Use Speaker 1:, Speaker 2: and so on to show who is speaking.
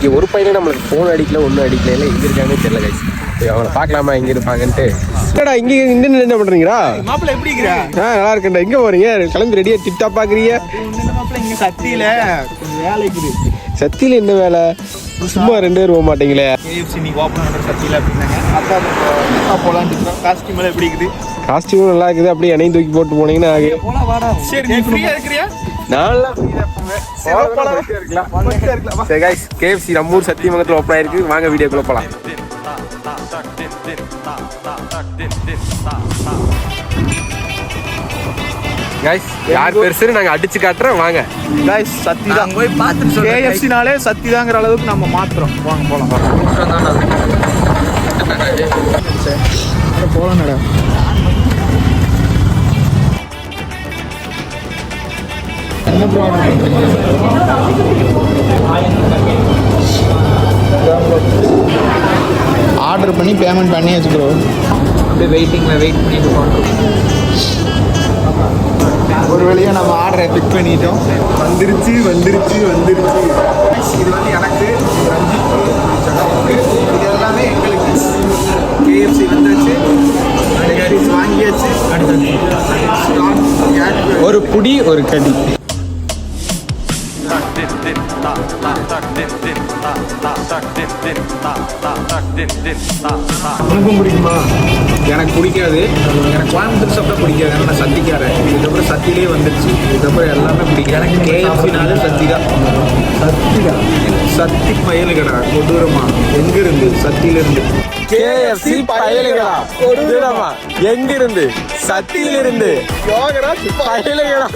Speaker 1: இங்கே ஒரு பையனே நம்மளுக்கு ஃபோன் அடிக்கல, ஒன்றும் அடிக்கல, இல்லை எங்கே இருக்காங்கன்னு தெரியல கைஸ். அவங்கள பார்க்கலாமா எங்கே இருப்பாங்கன்ட்டு. என்னடா இங்கே இங்கே என்ன பண்ணுறீங்களா?
Speaker 2: மாப்பிள்ள எப்படி இருக்கிறா?
Speaker 1: நல்லா இருக்கேன்டா. எங்கே போகிறீங்க? கிளம்பி ரெடியாக டிப்டா பார்க்குறீங்க.
Speaker 2: மாப்பிள்ள இங்கே சத்தியில் கொஞ்சம் வேலை இருக்குது.
Speaker 1: சத்தியில் என்ன வேலை? சும்மா 2 பேர் போக மாட்டீங்களே?
Speaker 2: KFC நீ ஓப்பன் பண்ணுற சத்தியில் அப்படின்னாங்க. அதான் போகலான்னு இருக்கிறோம். காஸ்டியூம் எல்லாம் எப்படி இருக்குது?
Speaker 1: காஸ்டியூம் நல்லா இருக்குது. அப்படியே எண்ணெயும் தூக்கி போட்டு போனீங்கன்னா
Speaker 2: போலாம் வாடா. சரி நீ ஃப்ரீயாக இருக்கிறியா?
Speaker 1: நான்லாம் சரி கைஸ், KFC நம்ம ஊர் சத்தியமங்கலத்தில் ஓப்பன் ஆயிருக்கு. வாங்க வீடியோக்குள்ள போகலாம். கைஸ் யார் பெருசுன்னு நாங்கள் அடிச்சு காட்டுறோம். வாங்க
Speaker 2: கைஸ் சத்தி தான் போய் பார்த்துட்டு KFCனாலே சத்தி தாங்கிற அளவுக்கு நம்ம மாத்துறோம். வாங்க போகலாம். போகலாம் நடா. என்ன ஆர்டர் பண்ணி பேமெண்ட் பண்ணி வச்சுக்கிறோம். அப்படியே வெயிட்டிங்கில் வெயிட் பண்ணிட்டு போகிறோம். ஒரு வழியாக நம்ம ஆர்டரை பிக் பண்ணிட்டோம். வந்துருச்சு. இது வந்து எனக்கு ரஞ்சித், இது எல்லாமே எங்களுக்கு. KFC வந்துருச்சு, வாங்கியாச்சு. ஒரு புடி ஒரு கடி. உனக்கும் பிடிக்குமா? எனக்கு பிடிக்காது. எனக்கு கோயம்புத்தூர் சாப்பிட்டா பிடிக்காது. ஏன்னா நான் சத்திக்காரன். இதுக்கப்புறம் சத்திலே வந்துருச்சு. இதுக்கப்புறம் எல்லாமே பிடிக்கும். எனக்கு KFCனாலே சத்தி தான். சத்தி பயலுகடா கொடூரமா. எங்கிருந்து? சத்தியிலிருந்து.
Speaker 1: KFC பயலுகளா கொடூரமா. எங்கிருந்து? சத்தியிலிருந்து. பயலுகளா.